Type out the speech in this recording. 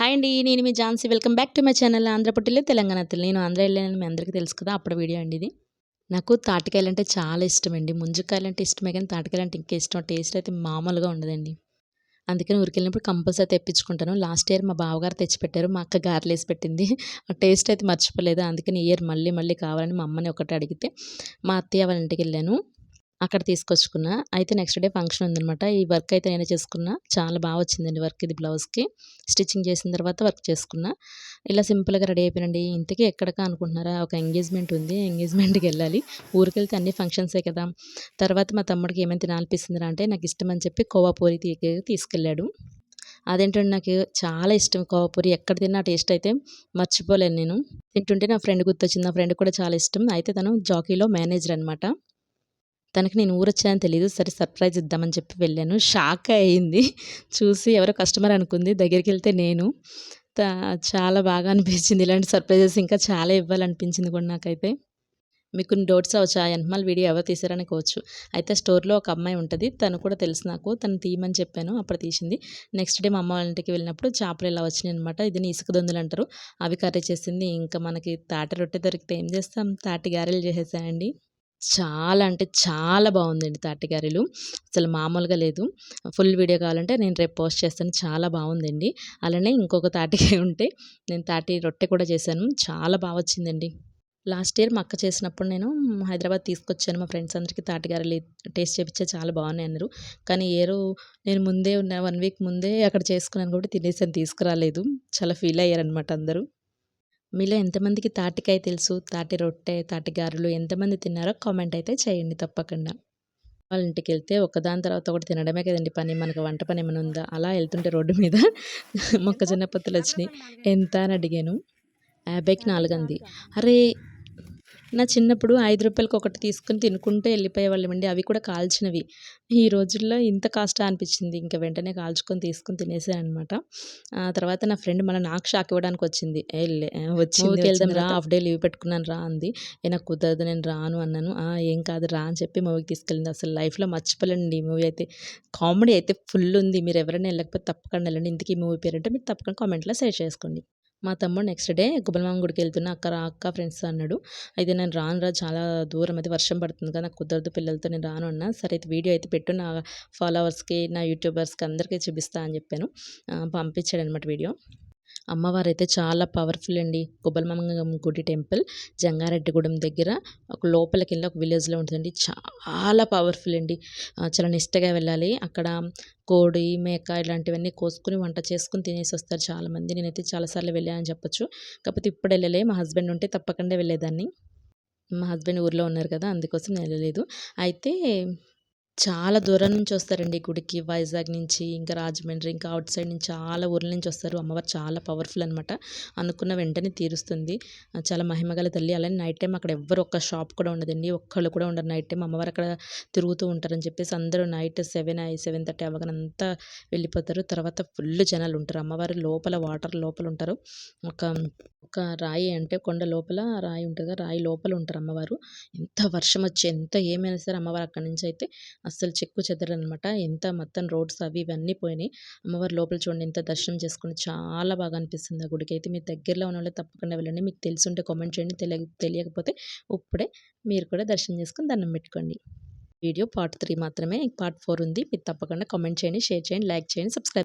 Hi అండి. నేను మీ Jhansi. Welcome back to my channel. Andhra పుట్టిల్లు తెలంగాణ తల్లి. నేను ఆంధ్ర ఎళ్ళానని మీ అందరికీ తెలుసు కదా! అప్పుడు వీడియో అండి ఇది. నాకు తాటికాయలంటే చాలా ఇష్టమండి. ముంజికాయలంటే ఇష్టమే కానీ తాటికాయలంటే ఇంకా ఇష్టం. టేస్ట్ అయితే మామూలుగా ఉండదండి. అందుకని ఊరికెళ్ళినప్పుడు కంపల్సరీ తెప్పించుకుంటాను. లాస్ట్ ఇయర్ మా బావగారు తెచ్చిపెట్టారు. మా అక్క గారెలేసి పెట్టింది. ఆ టేస్ట్ అయితే మర్చిపోలేదు. అందుకని ఈ ఇయర్ మళ్ళీ మళ్ళీ కావాలని మా అమ్మని ఒకటి అడిగితే మా అత్తయ్య వాళ్ళ ఇంటికెళ్ళాను. అక్కడ తీసుకొచ్చుకున్నా. అయితే నెక్స్ట్ డే ఫంక్షన్ ఉందనమాట. ఈ వర్క్ అయితే నేనే చేసుకున్నా. చాలా బా వచ్చిందండి వర్క్ ఇది బ్లౌజ్‌కి. స్టిచ్చింగ్ చేసిన తర్వాత వర్క్ చేసుకున్నా. ఇలా సింపుల్‌గా రెడీ అయిపోయానండి. ఇంతకీ ఎక్కడికా అనుకుంటున్నారా? ఒక ఎంగేజ్‌మెంట్ ఉంది. ఎంగేజ్‌మెంట్‌కెళ్ళాలి. ఊరికెళ్తే అన్ని ఫంక్షన్సే కదా! తర్వాత మా తమ్ముడికి ఏమైనా తినాలనిపిస్తుందిరా అంటే నాకిష్టమని చెప్పి కోవా పూరి తీసుకెళ్ళాడు. అదేంటంటే నాకు చాలా ఇష్టం కోవా పూరి. ఎక్కడ తిన్నా ఆ టేస్ట్ అయితే మర్చిపోలేను నేను. తింటుంటే నా ఫ్రెండ్ గుర్తొచ్చింది. నా ఫ్రెండ్‌కి కూడా చాలా ఇష్టం. అయితే తను జాకీలో మేనేజర్ అనమాట. తనకి నేను ఊరొచ్చానని తెలీదు. సరే సర్ప్రైజ్ ఇద్దామని చెప్పి వెళ్ళాను. షాక్ అయింది. చూసి ఎవరో కస్టమర్ అనుకుంది. దగ్గరికెళ్తే నేను. తా చాలా బాగా అనిపించింది. ఇలాంటి సర్ప్రైజెస్ ఇంకా చాలా ఇవ్వాలనిపించింది కూడా నాకైతే. మీకు కొన్ని డౌట్స్ రావచ్చు. ఆ ఎనకమాల వీడియో ఎవరు తీశారనుకోవచ్చు. అయితే స్టోర్‌లో ఒక అమ్మాయి ఉంటది. తను కూడా తెలుసు నాకు. తను తీయమని చెప్పాను. అప్పుడు తీసింది. నెక్స్ట్ డే మా అమ్మ వాళ్ళ ఇంటికి వెళ్ళినప్పుడు చేపలు ఇలా వచ్చినాయనమాట. దీన్ని ఇసుక దొందులంటారు. అవి కర్రీ చేసింది. ఇంకా మనకి తాటి రొట్టె దొరికితే ఏం చేస్తాం? తాటి గారెలు చేసేసానండి. చాలా అంటే చాలా బావుందండి తాటి గారెలు. అసలు మామూలుగా లేదు. ఫుల్ వీడియో కావాలంటే నేను రేపు పోస్ట్ చేస్తాను. చాలా బావుందండి. అలానే ఇంకొక తాటికాయ ఉంటే నేను తాటి రొట్టె కూడా చేశాను. చాలా బా వచ్చిందండి. లాస్ట్ ఇయర్ మా అక్క చేసినప్పుడు నేను హైదరాబాద్ తీసుకొచ్చాను. మా ఫ్రెండ్స్ అందరికి తాటి గారెలు టేస్ట్ చేపిచ్చా చాలా బావున్నాయన్నారు. కానీ ఈ ఇయరు నేను ముందే 1 వీక్ ముందే అక్కడ చేసుకున్నాను కాబట్టి తినేసాను తీసుకురాలేదు. చాలా ఫీల్ అయ్యారనమాట అందరూ. మీలో ఎంతమందికి తాటికాయ తెలుసు? తాటి రొట్టె, తాటి గారెలు ఎంతమంది తిన్నారో కామెంట్ అయితే చేయండి తప్పకుండా. వాళ్ళ ఇంటికెళ్తే ఒకదాని తర్వాత ఒకటి తినడమే కదండీ పని. మనకు వంట పనేమైనా ఉందా? అలా ఎళ్తుంటే రోడ్డు మీద మొక్కజొన్న పొత్తులొచ్చినియి. ఎంత అని అడిగాను. 50కి 4 అంది. అరే! నా చిన్నప్పుడు రూ. 5కి ఒకటి తీసుకొని తినుకుంటూ ఎళ్ళిపోయేవాళ్ళమండి. అవి కూడా కాల్చినవి. ఈ రోజుల్లో ఇంత కాస్టా అనిపిచ్చింది. ఇంక వెంటనే కాల్చుకొని తీసుకొని తినేసాననమాట. తర్వాత నా ఫ్రెండ్ మళ్ళా నాకు షాక్ ఇవ్వడానికొచ్చింది. "మూవీకెళ్దాం రా, హాఫ్ డే లీవ్ పెట్టుకున్నాను రా" అంది. నాకు కుదరదు నేను రాను అన్నాను. "ఏం కాదు రా" అని చెప్పి మూవీకి తీసుకెళ్ళింది. అసలు లైఫ్‌లో మర్చిపోలేనండి ఈ మూవీ అయితే. కామెడీ అయితే ఫుల్లుంది. మీరెవరైనా ఎళ్ళకపోతే తప్పకుండా ఎళ్ళండి. ఇంతకీ ఈ మూవీ పేరేంటో మీరు తప్పకుండా కామెంట్‌లో షేర్ చేసుకోండి. మా తమ్ముడు నెక్స్ట్ డే కొబ్బరిమామ గుడికెళ్తున్నా అక్క రా అక్క ఫ్రెండ్స్‌తో అన్నాడు. అయితే నేను రానురా చాలా దూరం అది వర్షం పడుతుంది కదా! నాకు కుదరదు పిల్లలతో నేను రాను అన్నా. సరే అయితే వీడియో అయితే పెట్టు నా ఫాలోవర్స్‌కి, నా యూట్యూబర్స్‌కి అందరికీ చూపిస్తా అని చెప్పాను. పంపించాడనమాట వీడియో. అమ్మవారైతే చాలా పవర్‌ఫుల్ అండి. కొబ్బరిమామ గుడి టెంపుల్ జంగారెడ్డిగూడెం దగ్గర ఒక లోపలికెళ్ళి ఒక విలేజ్‌లో ఉంటదండి. చాలా పవర్‌ఫుల్ అండి. చాలా నిష్టగా వెళ్ళాలి. అక్కడ కోడి, మేక ఇలాంటివన్నీ కోసుకొని వంట చేసుకొని తినేసొస్తారు చాలామంది. నేనైతే చాలా సార్లు వెళ్ళానని చెప్పొచ్చు. కాకపోతే ఇప్పుడు ఎళ్ళలే. మా హస్బెండ్ ఉంటే తప్పకుండా వెళ్ళేదాన్ని. మా హస్బెండ్ ఊర్లో ఉన్నారు కదా! అందుకోసం నేను ఎళ్ళలేదు. అయితే చాలా దూరం నుంచొస్తారండి ఈ గుడికి. వైజాగ్ నుంచి, ఇంకా రాజమండ్రి, ఇంకా ఔట్ సైడ్ నుంచి చాలా ఊర్ల నుంచొస్తారు. అమ్మవారు చాలా పవర్‌ఫుల్ అనమాట. అనుకున్న వెంటనే తీరుస్తుంది. చాలా మహిమగల తల్లి. అలానే నైట్ టైమ్ అక్కడ ఎవ్వరు ఒక్క షాప్ కూడా ఉండదండి. ఒక్కళ్ళు కూడా ఉండరు నైట్ టైమ్. అమ్మవారు అక్కడ తిరుగుతూ ఉంటారని చెప్పేసి అందరూ నైట్ 7:30 అవ్వగానే అంతా వెళ్ళిపోతారు. తర్వాత ఫుల్ జనాలుంటారు. అమ్మవారు లోపల వాటర్ లోపలుంటారు. ఒక ఒక రాయి అంటే కొండ లోపల రాయి ఉంటది కదా! రాయి లోపల ఉంటారు అమ్మవారు. ఎంత వర్షమొచ్చి ఎంత ఏమైనా సరే అమ్మవారు అక్కడి నుంచయితే అస్సలు చెక్కు చెదరదనమాట. ఎంత మొత్తం రోడ్స్ అవి ఇవి అన్నీ పోయినాయి. అమ్మవారి లోపల చూడండి ఎంత దర్శనం చేసుకుని చాలా బాగా అనిపిస్తుంది ఆ గుడికైతే. మీరు దగ్గరలో ఉన్నోళ్ళు తప్పకుండా వెళ్ళండి. మీకు తెలిసుంటే కామెంట్ చేయండి. తెలియకపోతే ఇప్పుడే మీరు కూడా దర్శనం చేసుకొని దండం పెట్టుకోండి. వీడియో పార్ట్ 3 మాత్రమే. పార్ట్ 4 ఉంది. మీరు తప్పకుండా కామెంట్ చేయండి, షేర్ చేయండి, లైక్ చేయండి, సబ్స్క్రైబ్